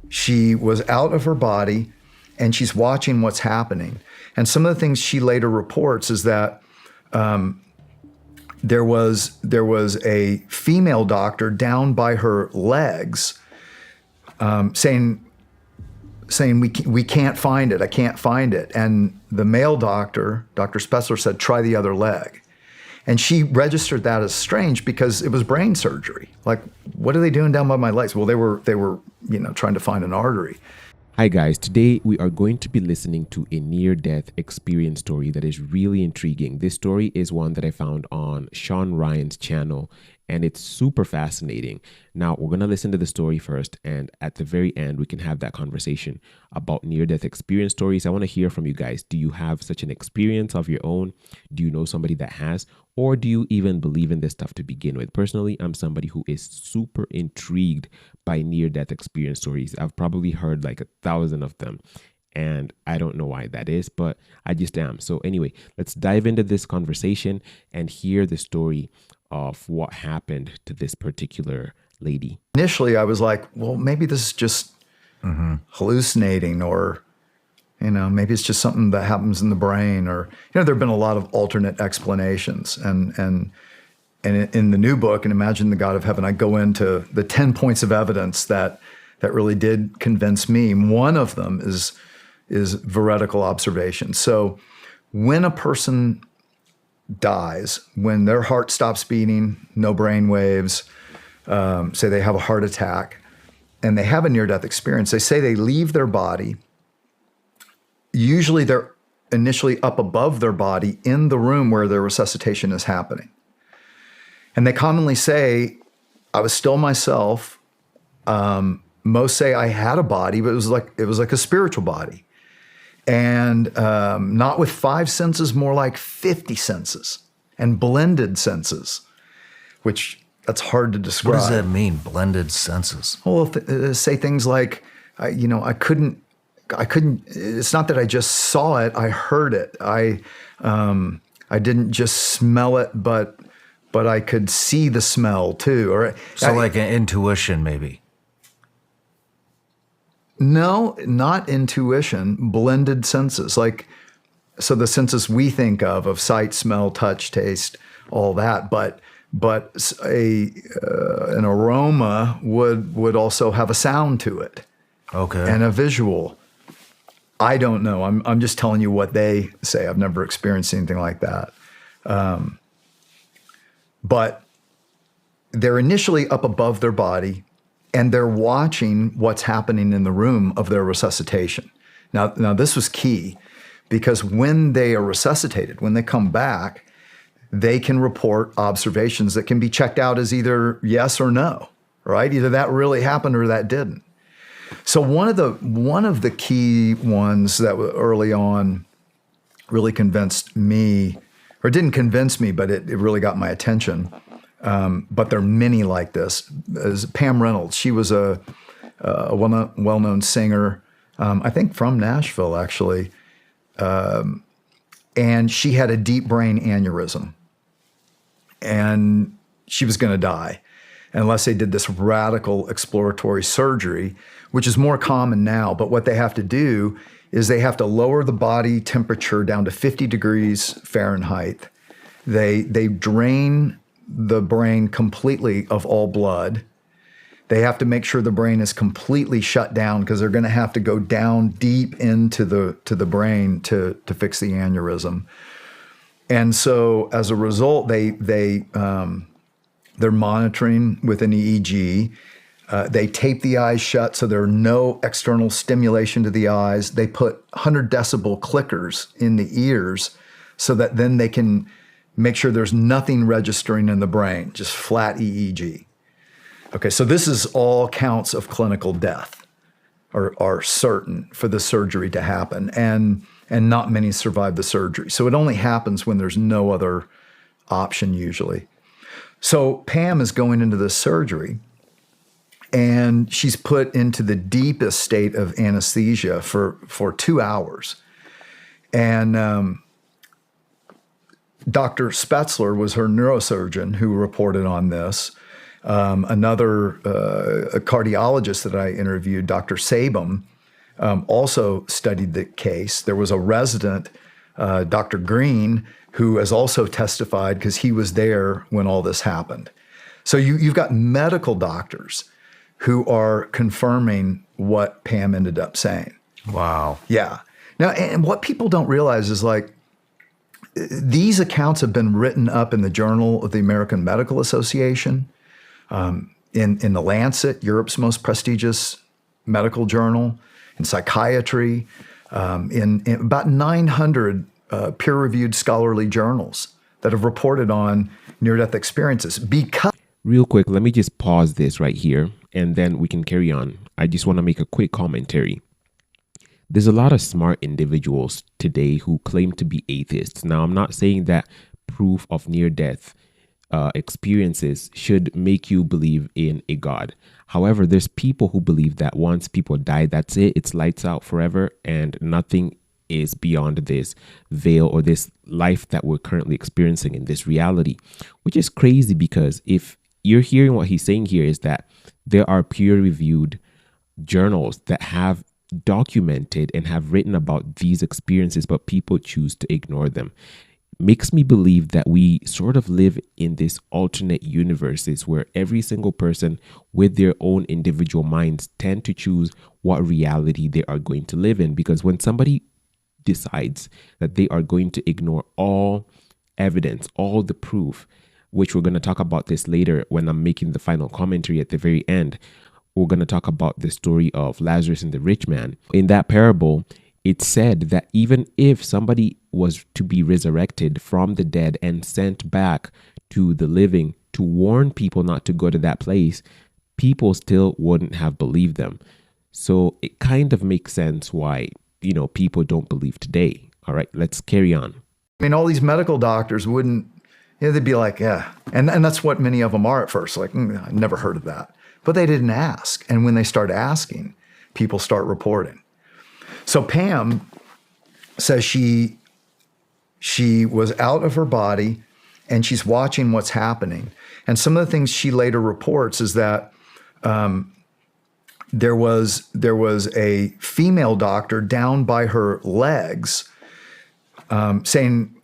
She was out of her body, and she's watching what's happening. And some of the things she later reports is that there was a female doctor down by her legs saying we can't find it. I can't find it. And the male doctor, Dr. Spetzler, said, try the other leg. And she registered that as strange because it was brain surgery. Like, what are they doing down by my legs? Well, they were trying to find an artery. Hi guys, today we are going to be listening to a near-death experience story that is really intriguing. This story is one that I found on Sean Ryan's channel, and it's super fascinating. Now, we're going to listen to the story first, and at the very end, we can have that conversation about near-death experience stories. I want to hear from you guys. Do you have such an experience of your own? Do you know somebody that has? Or do you even believe in this stuff to begin with? Personally, I'm somebody who is super intrigued by near-death experience stories. I've probably heard like 1,000 of them, and I don't know why that is, but I just am. So anyway, let's dive into this conversation and hear the story of what happened to this particular lady. Initially, I was like, well, maybe this is just hallucinating, or maybe it's just something that happens in the brain, or there have been a lot of alternate explanations. And in the new book, and Imagine the God of Heaven, I go into the 10 points of evidence that really did convince me. One of them is veridical observation. So when a person dies, when their heart stops beating, no brain waves, say they have a heart attack, and they have a near-death experience, they say they leave their body. Usually they're initially up above their body in the room where their resuscitation is happening. And they commonly say, I was still myself. Most say I had a body, but it was like a spiritual body. And not with 5 senses, more like 50 senses and blended senses, which that's hard to describe. What does that mean, blended senses? Well, say things like, I couldn't, it's not that I just saw it, I heard it. I didn't just smell it, but I could see the smell too. Or so like an intuition maybe. No, not intuition, blended senses. So the senses we think of sight, smell, touch, taste, all that, but an aroma would also have a sound to it. Okay. And a visual. I don't know. I'm just telling you what they say. I've never experienced anything like that. But they're initially up above their body, and they're watching what's happening in the room of their resuscitation. Now this was key, because when they are resuscitated, when they come back, they can report observations that can be checked out as either yes or no, right? Either that really happened or that didn't. So one of the key ones that early on really convinced me, or didn't convince me, but it really got my attention. But there are many like this. Is Pam Reynolds. She was a well-known singer, I think from Nashville, actually. And she had a deep brain aneurysm. And she was going to die unless they did this radical exploratory surgery, which is more common now. But what they have to do is they have to lower the body temperature down to 50 degrees Fahrenheit. They drain the brain completely of all blood. They have to make sure the brain is completely shut down, because they're going to have to go down deep into the brain to fix the aneurysm. And so as a result, they're monitoring with an EEG. They tape the eyes shut so there are no external stimulation to the eyes. They put 100 decibel clickers in the ears so that then they can make sure there's nothing registering in the brain, just flat EEG. Okay, so this is all counts of clinical death are certain for the surgery to happen, and not many survive the surgery. So it only happens when there's no other option usually. So Pam is going into this surgery, and she's put into the deepest state of anesthesia for 2 hours. And Dr. Spetzler was her neurosurgeon who reported on this. Another a cardiologist that I interviewed, Dr. Sabum, also studied the case. There was a resident, Dr. Green, who has also testified because he was there when all this happened. So you've got medical doctors who are confirming what Pam ended up saying. Wow. Yeah. Now, and what people don't realize is like these accounts have been written up in the Journal of the American Medical Association, in the Lancet, Europe's most prestigious medical journal, in psychiatry, in about 900 peer-reviewed scholarly journals that have reported on near-death experiences. Because Real quick, let me just pause this right here and then we can carry on. I just want to make a quick commentary. There's a lot of smart individuals today who claim to be atheists. Now, I'm not saying that proof of near-death experiences should make you believe in a God. However, there's people who believe that once people die, that's it. It's lights out forever and nothing is beyond this veil or this life that we're currently experiencing in this reality, which is crazy because if you're hearing what he's saying here is that there are peer-reviewed journals that have documented and have written about these experiences, but people choose to ignore them. Makes me believe that we sort of live in this alternate universes where every single person with their own individual minds tend to choose what reality they are going to live in. Because when somebody decides that they are going to ignore all evidence, all the proof, which we're going to talk about this later when I'm making the final commentary at the very end, we're going to talk about the story of Lazarus and the rich man. In that parable, it said that even if somebody was to be resurrected from the dead and sent back to the living to warn people not to go to that place, people still wouldn't have believed them. So it kind of makes sense why, people don't believe today. All right, let's carry on. I mean, all these medical doctors wouldn't, they'd be like, yeah. And that's what many of them are at first, like, I never heard of that. But they didn't ask. And when they start asking, people start reporting. So Pam says she was out of her body and she's watching what's happening. And some of the things she later reports is that there was a female doctor down by her legs saying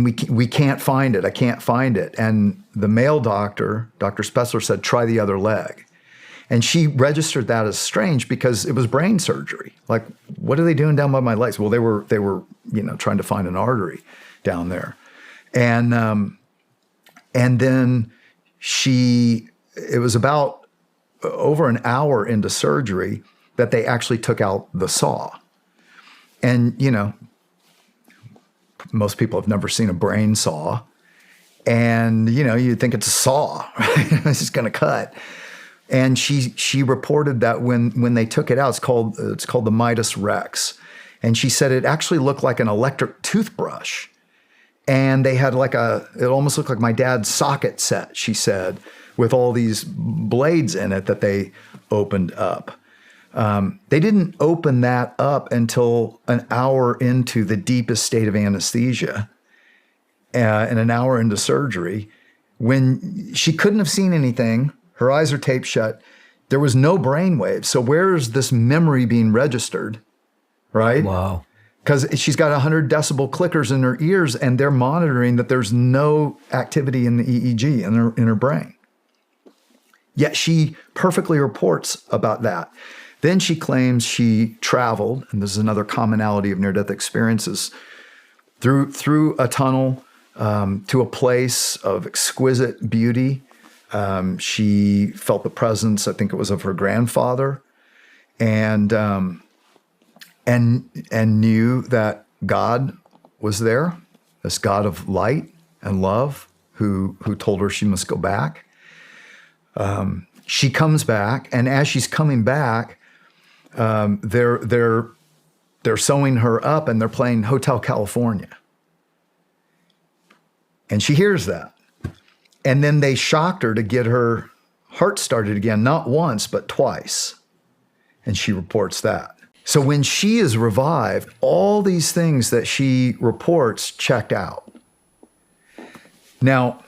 we can't find it. I can't find it. And the male doctor, Dr. Spetzler, said, try the other leg. And she registered that as strange because it was brain surgery. Like, what are they doing down by my legs? Well, they were trying to find an artery down there. And then it was about over an hour into surgery that they actually took out the saw. And, most people have never seen a brain saw. And, you'd think it's a saw, right? It's just going to cut. And she reported that when they took it out, it's called the Midas Rex. And she said it actually looked like an electric toothbrush. And they had it almost looked like my dad's socket set, she said, with all these blades in it that they opened up. They didn't open that up until an hour into the deepest state of anesthesia and an hour into surgery, when she couldn't have seen anything. Her eyes are taped shut. There was no brain waves. So where's this memory being registered, right? Wow. Because she's got 100 decibel clickers in her ears and they're monitoring that there's no activity in the EEG in her brain. Yet she perfectly reports about that. Then she claims she traveled, and this is another commonality of near-death experiences, through a tunnel to a place of exquisite beauty. She felt the presence, I think it was of her grandfather, and knew that God was there, this God of light and love, who told her she must go back. She comes back, and as she's coming back, they're sewing her up and they're playing Hotel California. And she hears that. And then they shocked her to get her heart started again, not once, but twice. And she reports that. So when she is revived, all these things that she reports checked out. Now,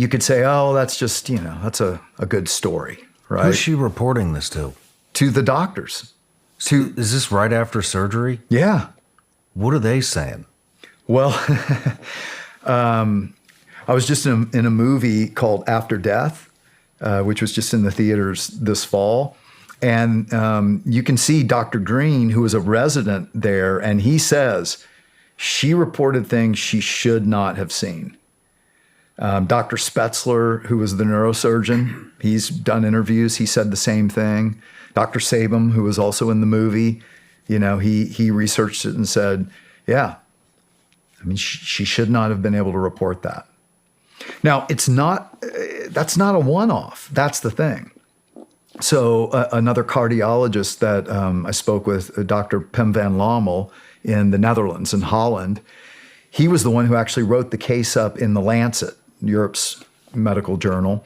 you could say, oh, that's just, that's a good story, right? Who's she reporting this to? To the doctors. Is this right after surgery? Yeah. What are they saying? Well, I was just in a movie called After Death, which was just in the theaters this fall. And you can see Dr. Green, who was a resident there, and he says she reported things she should not have seen. Dr. Spetzler, who was the neurosurgeon, he's done interviews. He said the same thing. Dr. Sabum, who was also in the movie, he researched it and said, yeah, I mean, she should not have been able to report that. Now, that's not a one-off. That's the thing. So another cardiologist that I spoke with, Dr. Pim van Lommel in the Netherlands, in Holland, he was the one who actually wrote the case up in The Lancet, Europe's medical journal,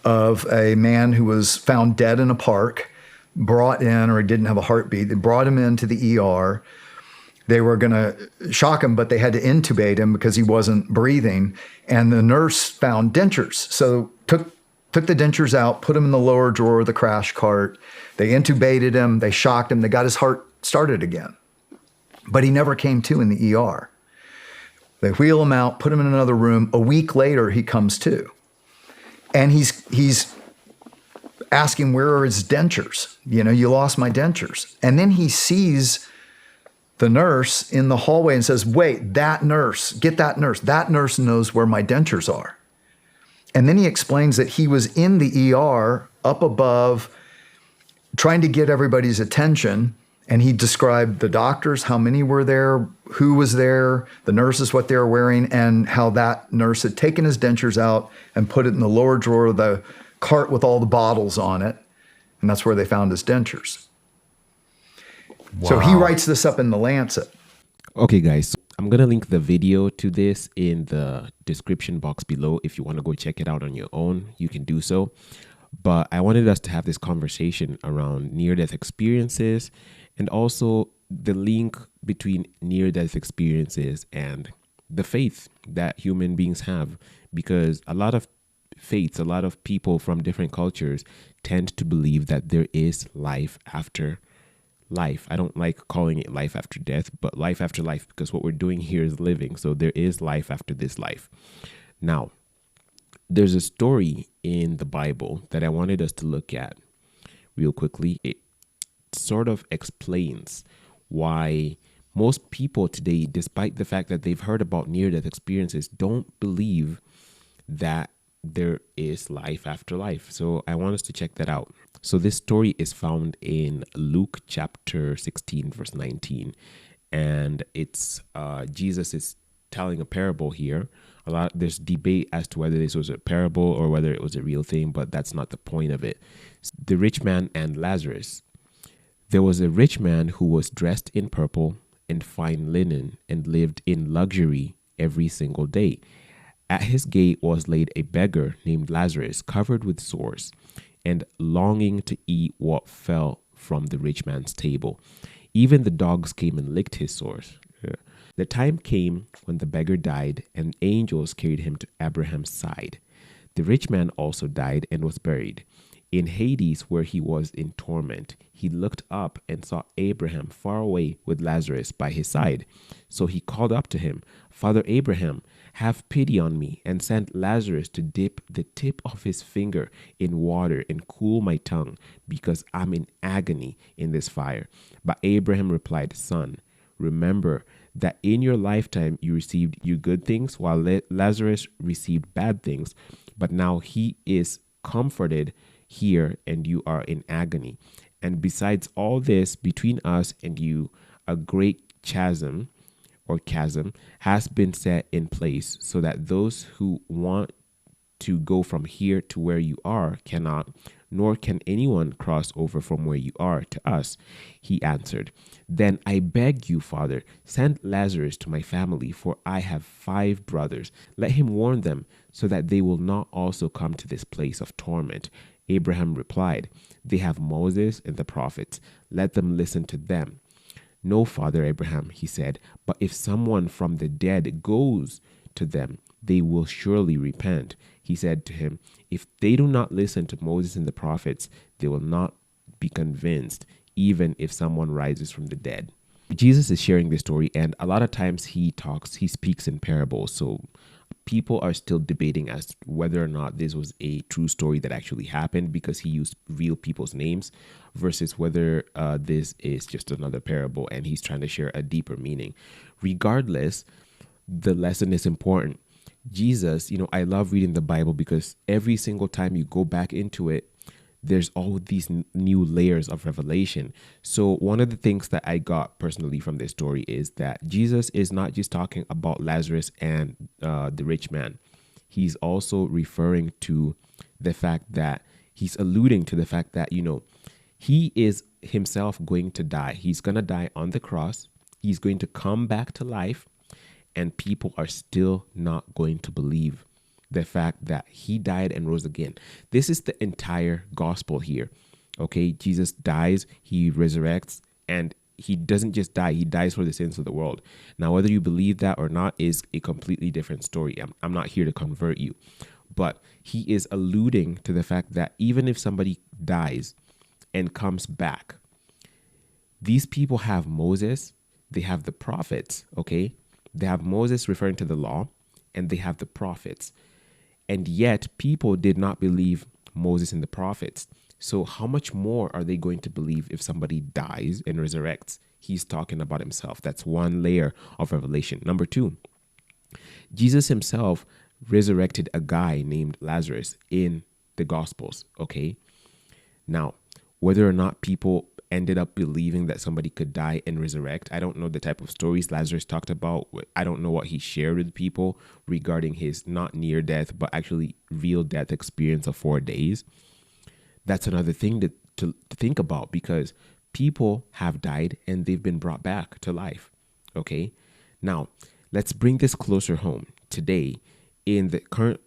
of a man who was found dead in a park, brought in, or he didn't have a heartbeat. They brought him into the ER. They were going to shock him, but they had to intubate him because he wasn't breathing. And the nurse found dentures. So took the dentures out, put him in the lower drawer of the crash cart. They intubated him. They shocked him. They got his heart started again. But he never came to in the ER. They wheel him out, put him in another room. A week later, he comes to. And he's asking, where are his dentures? You lost my dentures. And then he sees the nurse in the hallway and says, wait, that nurse, get that nurse. That nurse knows where my dentures are. And then he explains that he was in the ER up above trying to get everybody's attention. And he described the doctors, how many were there, who was there, the nurses, what they were wearing, and how that nurse had taken his dentures out and put it in the lower drawer of the cart with all the bottles on it. And that's where they found his dentures. Wow. So he writes this up in The Lancet. Okay, guys, so I'm going to link the video to this in the description box below. If you want to go check it out on your own, you can do so. But I wanted us to have this conversation around near-death experiences and also the link between near-death experiences and the faith that human beings have. Because a lot of faiths, a lot of people from different cultures tend to believe that there is life after life. I don't like calling it life after death, but life after life, because what we're doing here is living. So there is life after this life. Now, there's a story in the Bible that I wanted us to look at real quickly. It sort of explains why most people today, despite the fact that they've heard about near-death experiences, don't believe that there is life after life. So I want us to check that out. So this story is found in Luke chapter 16, verse 19. And it's Jesus is telling a parable here. There's debate as to whether this was a parable or whether it was a real thing, but that's not the point of it. The rich man and Lazarus. There was a rich man who was dressed in purple and fine linen and lived in luxury every single day. At his gate was laid a beggar named Lazarus, covered with sores, and longing to eat what fell from the rich man's table. Even the dogs came and licked his sores. The time came when the beggar died, and angels carried him to Abraham's side. The rich man also died and was buried. In Hades, where he was in torment, he looked up and saw Abraham far away with Lazarus by his side. So he called up to him, "Father Abraham, have pity on me and send Lazarus to dip the tip of his finger in water and cool my tongue, because I'm in agony in this fire." But Abraham replied, "Son, remember that in your lifetime you received your good things, while Lazarus received bad things. But now he is comforted here and you are in agony. And besides all this, between us and you, a great chasm has been set in place, so that those who want to go from here to where you are cannot, nor can anyone cross over from where you are to us." He answered, "Then I beg you, Father, send Lazarus to my family, for I have 5 brothers. Let him warn them, so that they will not also come to this place of torment." Abraham replied, "They have Moses and the prophets. Let them listen to them." "No, Father Abraham," he said, "but if someone from the dead goes to them, they will surely repent. He said to him, if they do not listen to Moses and the prophets, they will not be convinced, even if someone rises from the dead. Jesus is sharing this story, and a lot of times he speaks in parables. So people are still debating as to whether or not this was a true story that actually happened, because he used real people's names, versus whether this is just another parable and he's trying to share a deeper meaning. Regardless, the lesson is important. Jesus, I love reading the Bible because every single time you go back into it, there's all these new layers of revelation. So one of the things that I got personally from this story is that Jesus is not just talking about Lazarus and the rich man. He's also referring to the fact that he's alluding to the fact that, he is himself going to die. He's going to die on the cross. He's going to come back to life, and people are still not going to believe the fact that he died and rose again. This is the entire gospel here. Okay, Jesus dies, he resurrects, and he doesn't just die, he dies for the sins of the world. Now, whether you believe that or not is a completely different story. I'm not here to convert you, but he is alluding to the fact that even if somebody dies and comes back, these people have Moses, they have the prophets, okay? They have Moses referring to the law, and they have the prophets. And yet people did not believe Moses and the prophets. So how much more are they going to believe if somebody dies and resurrects? He's talking about himself. That's one layer of revelation. Number two, Jesus himself resurrected a guy named Lazarus in the Gospels, okay? Now, whether or not people ended up believing that somebody could die and resurrect, I don't know the type of stories Lazarus talked about. I don't know what he shared with people regarding his not near death, but actually real death experience of 4 days. That's another thing to think about, because people have died and they've been brought back to life. Okay. Now let's bring this closer home today in the current,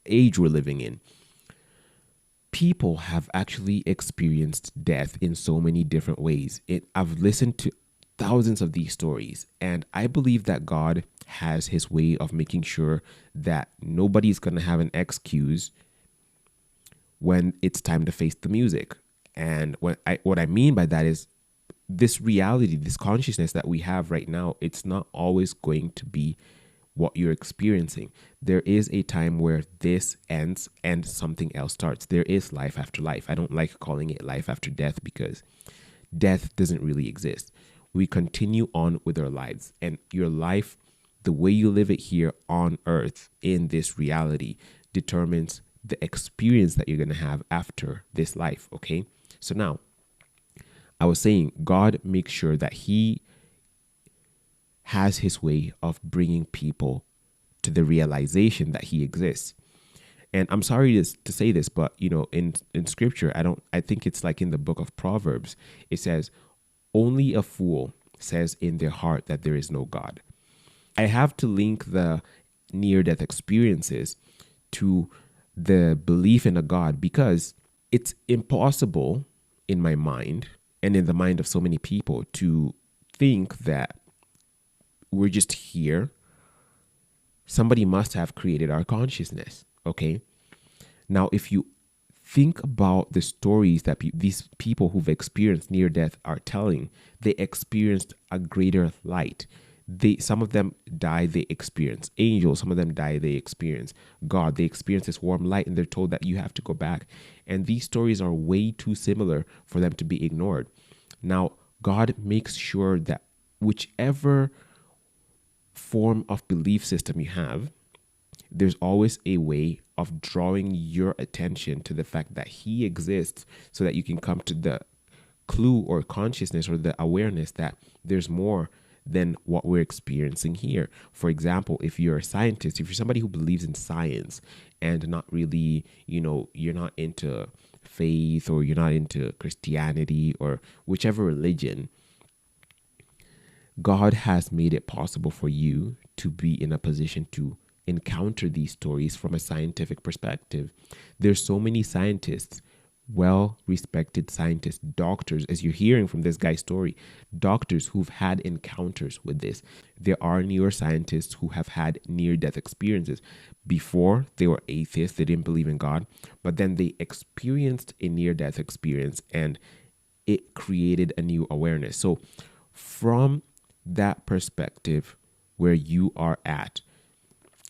age we're living in. People have actually experienced death in so many different ways. I've listened to thousands of these stories, and I believe that God has his way of making sure that nobody's going to have an excuse when it's time to face the music. And what I mean by that is this reality, this consciousness that we have right now, it's not always going to be what you're experiencing. There is a time where this ends and something else starts. There is life after life. I don't like calling it life after death, because death doesn't really exist. We continue on with our lives, and your life, the way you live it here on earth in this reality, determines the experience that you're going to have after this life. Okay. So now I was saying God makes sure that he has his way of bringing people to the realization that he exists. And I'm sorry to say this, but in scripture, I think it's like in the book of Proverbs, it says, only a fool says in their heart that there is no God. I have to link the near-death experiences to the belief in a God, because it's impossible in my mind and in the mind of so many people to think that we're just here. Somebody must have created our consciousness, okay? Now, if you think about the stories that these people who've experienced near death are telling, they experienced a greater light. Some of them die, they experience angels. Some of them die, they experience God. They experience this warm light, and they're told that you have to go back. And these stories are way too similar for them to be ignored. Now, God makes sure that whichever form of belief system you have, there's always a way of drawing your attention to the fact that he exists, so that you can come to the clue or consciousness or the awareness that there's more than what we're experiencing here. For example, if you're a scientist, if you're somebody who believes in science and not really, you're not into faith, or you're not into Christianity or whichever religion, God has made it possible for you to be in a position to encounter these stories from a scientific perspective. There's so many scientists well-respected scientists, doctors, as you're hearing from this guy's story, doctors who've had encounters with this. There are neuroscientists who have had near-death experiences. Before, they were atheists, they didn't believe in God, but then they experienced a near-death experience and it created a new awareness. So from that perspective where you are at,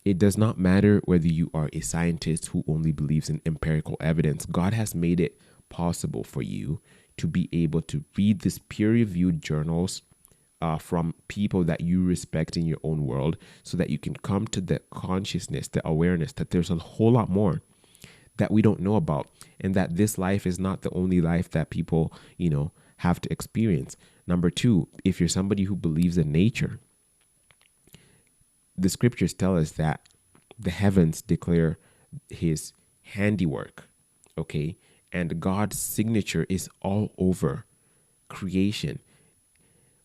it does not matter whether you are a scientist who only believes in empirical evidence. God has made it possible for you to be able to read these peer-reviewed journals from people that you respect in your own world, so that you can come to the consciousness, the awareness that there's a whole lot more that we don't know about, and that this life is not the only life that people, have to experience. Number two, if you're somebody who believes in nature, the scriptures tell us that the heavens declare his handiwork, okay? And God's signature is all over creation.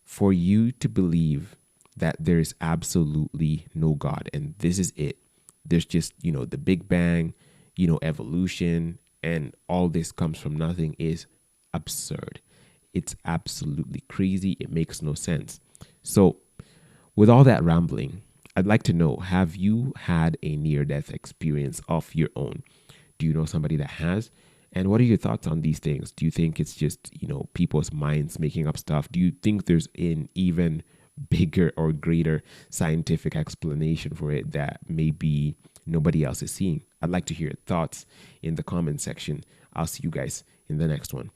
For you to believe that there is absolutely no God, and this is it. There's just, the Big Bang, evolution, and all this comes from nothing is absurd. It's absolutely crazy. It makes no sense. So with all that rambling, I'd like to know, have you had a near-death experience of your own? Do you know somebody that has? And what are your thoughts on these things? Do you think it's just, people's minds making up stuff? Do you think there's an even bigger or greater scientific explanation for it that maybe nobody else is seeing? I'd like to hear your thoughts in the comment section. I'll see you guys in the next one.